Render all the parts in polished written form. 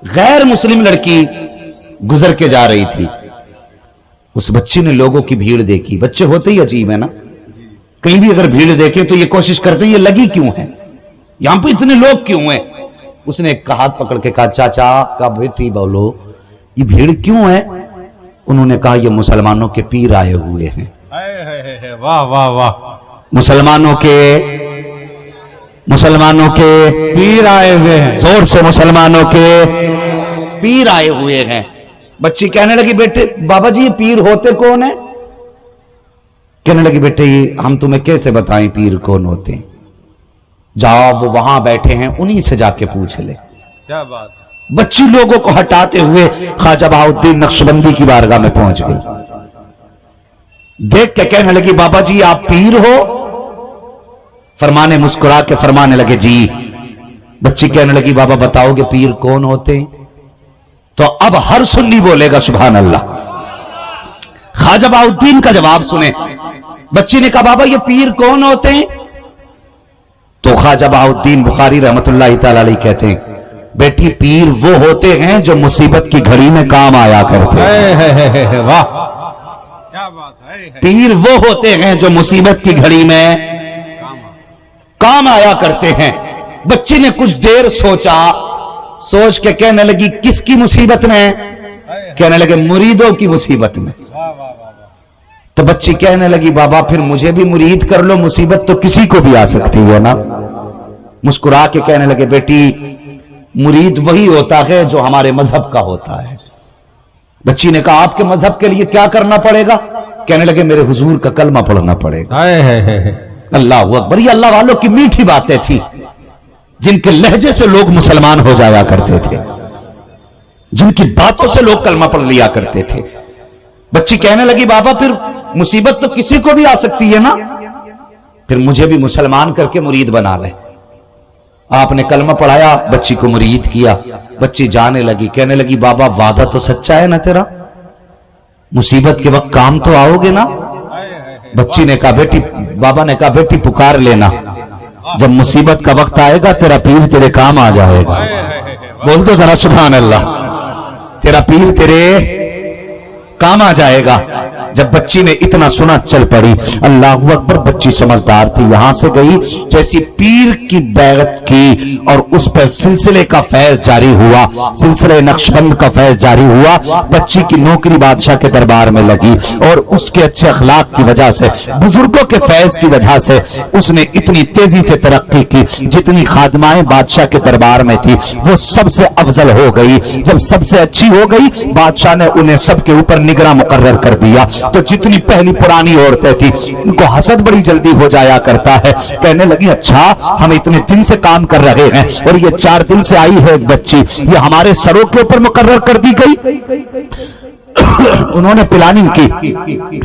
غیر مسلم لڑکی گزر کے جا رہی تھی. اس بچی نے لوگوں کی بھیڑ دیکھی. بچے ہوتے ہی عجیب ہے نا, کہیں بھی اگر بھیڑ دیکھے تو یہ کوشش کرتے ہیں یہ لگی کیوں ہے, یہاں پہ اتنے لوگ کیوں ہیں. اس نے ایک کا ہاتھ پکڑ کے کہا چاچا کا بیٹی بولو یہ بھیڑ کیوں ہے. انہوں نے کہا یہ مسلمانوں کے پیر آئے ہوئے ہیں. واہ واہ واہ, مسلمانوں کے پیر آئے ہوئے ہیں. زور سے مسلمانوں کے پیر آئے ہوئے ہیں. بچی کہنے لگی بیٹے بابا جی یہ پیر ہوتے کون ہیں. کہنے لگی بیٹے ہم تمہیں کیسے بتائیں پیر کون ہوتے ہیں, جاؤ وہ وہاں بیٹھے ہیں انہی سے جا کے پوچھ لے. کیا بات. بچی لوگوں کو ہٹاتے ہوئے خواجہ بہاؤالدین نقشبندی کی بارگاہ میں پہنچ گئی. دیکھ کے کہنے لگی بابا جی آپ پیر ہو. فرمانے مسکرا کے فرمانے لگے جی. بچی کہنے لگی بابا بتاؤ گے پیر کون ہوتے ہیں. تو اب ہر سنی بولے گا سبحان اللہ. خواجہ بہاؤالدین کا جواب سنیں. بچی نے کہا بابا یہ پیر کون ہوتے ہیں. تو خواجہ بہاؤالدین بخاری رحمت اللہ تعالی علیہ کہتے ہیں بیٹی پیر وہ ہوتے ہیں جو مصیبت کی گھڑی میں کام آیا کرتے ہیں. واہ کیا بات ہے. پیر وہ ہوتے ہیں جو مصیبت کی گھڑی میں کام آیا کرتے ہیں. بچی نے کچھ دیر سوچ کے کہنے لگی کس کی مصیبت میں. کہنے لگے مریدوں کی مصیبت میں. تو بچی کہنے لگی بابا پھر مجھے بھی مرید کر لو, مصیبت تو کسی کو بھی آ سکتی ہے نا. مسکرا کے کہنے لگے بیٹی مرید وہی ہوتا ہے جو ہمارے مذہب کا ہوتا ہے. بچی نے کہا آپ کے مذہب کے لیے کیا کرنا پڑے گا. کہنے لگے میرے حضور کا کلمہ پڑھنا پڑے گا. اللہ اکبر. یہ اللہ والوں کی میٹھی باتیں تھی جن کے لہجے سے لوگ مسلمان ہو جایا کرتے تھے, جن کی باتوں سے لوگ کلمہ پڑھ لیا کرتے تھے. بچی کہنے لگی بابا پھر مصیبت تو کسی کو بھی آ سکتی ہے نا, پھر مجھے بھی مسلمان کر کے مرید بنا لے. آپ نے کلمہ پڑھایا, بچی کو مرید کیا. بچی جانے لگی. کہنے لگی بابا وعدہ تو سچا ہے نا تیرا, مصیبت کے وقت کام تو آؤ گے نا. بچی نے کہا بیٹی, بابا نے کہا بیٹی پکار لینا, جب مصیبت کا وقت آئے گا تیرا پیر تیرے کام آ جائے گا. بول تو ذرا سبحان اللہ. تیرا پیر تیرے کام آ جائے گا. جب بچی نے اتنا سنا چل پڑی. اللہ اکبر. بچی سمجھدار تھی. یہاں سے گئی جیسی پیر کی بیعت کی اور اس پر سلسلے کا فیض جاری ہوا, سلسلے نقشبند کا فیض جاری ہوا. بچی کی نوکری بادشاہ کے دربار میں لگی اور اس کے اچھے اخلاق کی وجہ سے, بزرگوں کے فیض کی وجہ سے اس نے اتنی تیزی سے ترقی کی. جتنی خادمائیں بادشاہ کے دربار میں تھی وہ سب سے افضل ہو گئی. جب سب سے اچھی ہو گئی بادشاہ نے انہیں سب کے اوپر نگراں مقرر کر دیا. تو جتنی پہلی پرانی عورتیں تھی ان کو حسد بڑی جلدی ہو جایا کرتا ہے. کہنے لگی اچھا ہم اتنے دن سے کام کر رہے ہیں اور یہ 4 دن سے آئی ہے ایک بچی, یہ ہمارے سروں کے اوپر مقرر کر دی گئی. انہوں نے پلاننگ کی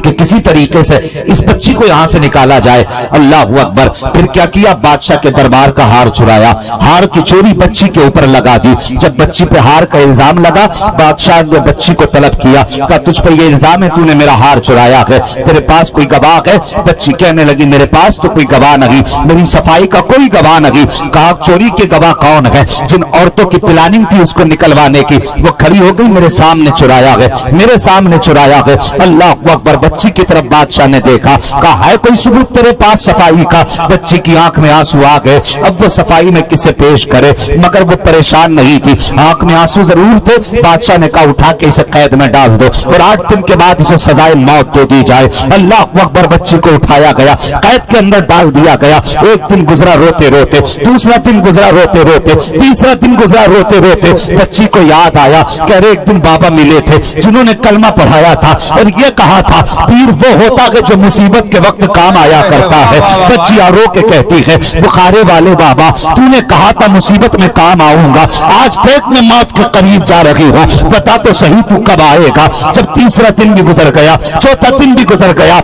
کہ کسی طریقے سے اس بچی کو یہاں سے نکالا جائے. اللہ اکبر. پھر کیا کیا, بادشاہ کے دربار کا ہار چرایا, ہار کی چوری بچی کے اوپر لگا دی. جب بچی پہ ہار کا الزام لگا بادشاہ نے بچی کو طلب کیا, کہا تجھ پر یہ الزام ہے تو نے میرا ہار چرایا ہے, تیرے پاس کوئی گواہ ہے. بچی کہنے لگی میرے پاس تو کوئی گواہ نہیں, میری صفائی کا کوئی گواہ نہیں. کہا چوری کے گواہ کون ہے. جن عورتوں کی پلاننگ تھی اس کو نکلوانے کی وہ کھڑی ہو گئی, میرے سامنے چرایا ہے, میرے سامنے چرایا ہے. اللہ اکبر. بچی کی طرف بادشاہ نے دیکھا, کہا ہے کوئی ثبوت تیرے پاس صفائی کا. بچی کی آنکھ میں آنسو آ گئے. اب وہ صفائی میں کسے پیش کرے, مگر وہ پریشان نہیں تھی, آنکھ میں آنسو ضرور تھے. بادشاہ نے کہا اٹھا کے اسے قید میں ڈال دو اور 8 دن کے بعد اسے سزائے موت دے دی جائے. اللہ اکبر. بچی کو اٹھایا گیا, قید کے اندر ڈال دیا گیا. ایک دن گزرا روتے روتے, دوسرا دن گزرا روتے روتے, تیسرا دن گزرا روتے روتے. بچی کو یاد آیا کہ ایک دن بابا ملے تھے جنہوں نے کلمہ پڑھایا تھا اور یہ کہا تھا پیر وہ ہوتا ہے جو مصیبت کے وقت کام آیا کرتا ہے. بچی رو کے کہتی ہے بخارے والے بابا تو نے کہا تھا مصیبت میں کام آؤں گا, آج دیکھ میں موت کے قریب جا رہی ہوں, بتا تو صحیح تو کب آئے گا. جب تیسرا دن بھی گزر گیا, چوتھا دن بھی گزر گیا,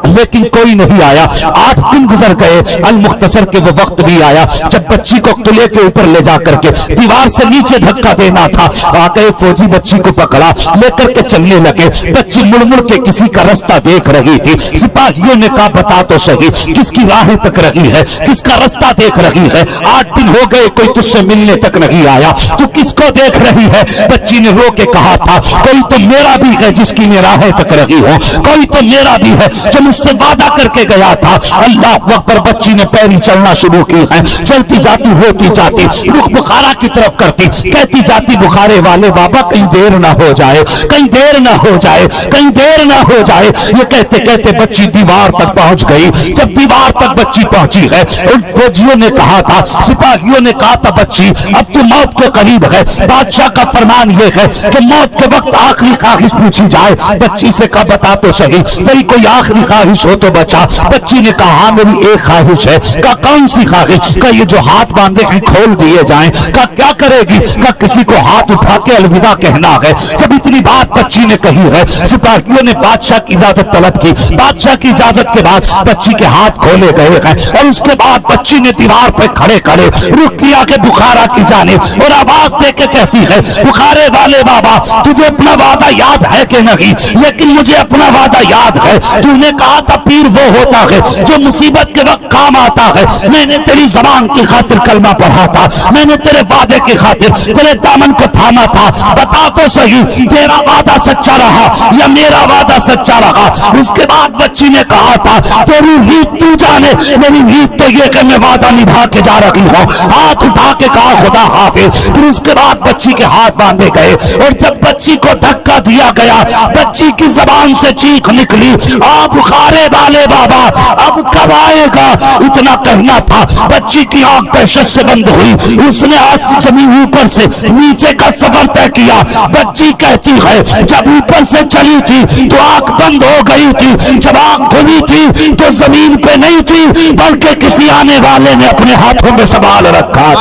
لیکن کوئی نہیں آیا. 8 دن گزر گئے. المختصر کے وہ وقت بھی آیا جب بچی کو قلعے کے اوپر لے جا کر کے دیوار سے نیچے دھکا دینا تھا. آ گئے فوجی, بچی کو پکڑا, لے کر کے چلنے لگے. بچی مڑ مڑ کے کسی کا رستہ دیکھ رہی تھی. سپاہیوں نے کہا بتا تو صحیح کس کی راہیں تک رہی ہے, کس کا رستہ دیکھ رہی ہے؟ 8 دن ہو گئے کوئی تجھ سے ملنے تک نہیں آیا, تو کس کو دیکھ رہی ہے؟ بچی نے رو کے کہا تھا کوئی تو میرا بھی ہے جس کی میں راہیں تک رہی ہوں, کوئی تو میرا بھی ہے جو مجھ سے وعدہ کر کے گیا تھا. اللہ اکبر. بچی نے پیری چلنا شروع کی ہے, چلتی جاتی ہوتی جاتی رخ بخارا کی طرف کرتی, کہتی جاتی بخارے والے بابا کہیں دیر نہ ہو جائے, کہیں دیر نہ ہو جائے, کہیں دیر نہ ہو جائے. یہ کہتے کہتے بچی دیوار تک پہنچ گئی. جب دیوار تک بچی پہنچی ہے, ان فوجیوں نے کہا تھا, سپاہیوں نے کہا تھا بچی اب تو موت کے قریب ہے, بادشاہ کا فرمان یہ ہے کہ موت کے وقت آخری خواہش پوچھی جائے. بچی سے کہا بتا تو صحیح تیری کوئی آخری خواہش ہو تو بچا. بچی نے کہا ہاں میری ایک خواہش ہے. کہا کون سی خواہش؟ کہا یہ جو ہاتھ باندھے ہیں کھول دیے جائیں. کہا کیا کرے گی؟ کہا کسی کو ہاتھ اٹھا کے الوداع کہنا ہے. جب اتنی بات بچی نے کہی ہے, سپاہیوں نے بادشاہ کی اجازت طلب کی. بادشاہ کی اجازت کے بعد بچی کے ہاتھ کھولے گئے ہیں, اور اس کے بعد بچی نے دیوار پہ کھڑے کھڑے رخ کیا کہ بخارا کی جانب, اور آواز دے کے کہتی ہے بخارے والے بابا تجھے اپنا وعدہ یاد ہے کہ نہیں؟ لیکن مجھے اپنا وعدہ یاد ہے. تو نے کہا تھا پیر وہ ہوتا ہے جو مصیبت کے وقت کام آتا ہے. میں نے تیری زبان کی خاطر کلمہ پڑھا تھا, میں نے تیرے وعدے کی خاطر تیرے دامن کو تھاما تھا. بتا تو صحیح تیرا وعدہ سچا رہا یا میرا وعدہ سچا رہا؟ اس کے بعد بچی نے کہا تھا تیری ریت تو جانے, میری ریت تو یہ کہ میں وعدہ نبھا کے جا رہی ہوں. ہاتھ اٹھا کے کہا خدا حافظ. پھر اس کے بعد بچی کے ہاتھ باندھے گئے, اور جب بچی کو دھکا دیا گیا بچی کی زبان سے چیخ نکلی آپ بخارے والے بابا اب کب آئے گا؟ اتنا کہنا تھا بچی کی آنکھ دہشت سے بند ہوئی. اس نے آج زمین اوپر سے نیچے کا سفر طے کیا. بچی کہتی ہے جب اوپر سے چلی تھی تو آنکھ بند ہو گئی تھی, جب آنکھ کھلی تھی تو زمین پہ نہیں تھی بلکہ کسی آنے والے نے اپنے ہاتھوں میں سنبھال رکھا.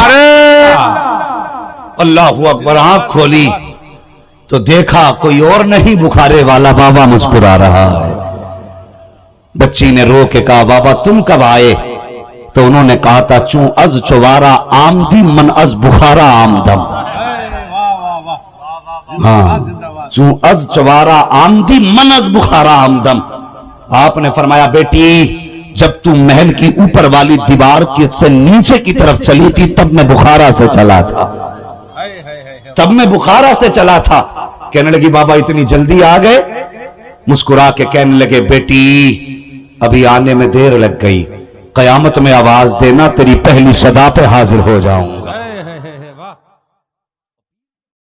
اللہ اکبر. آنکھ کھولی تو دیکھا کوئی اور نہیں بخارے والا بابا مسکرا رہا ہے. بچی نے رو کے کہا بابا تم کب آئے؟ تو انہوں نے کہا تھا چوں از چوارا آمدی من از بخارا آمدم. ہاں چوں از چوارا آمدی من از بخارا آمدم. آپ نے فرمایا بیٹی جب تم محل کی اوپر والی دیوار سے نیچے کی طرف چلی تھی تب میں بخارا سے چلا تھا, تب میں بخارا سے چلا تھا. کہنے لگی بابا اتنی جلدی آ گئے؟ مسکرا کے کہنے لگے بیٹی ابھی آنے میں دیر لگ گئی, قیامت میں آواز دینا تیری پہلی صدا پہ حاضر ہو جاؤں گا.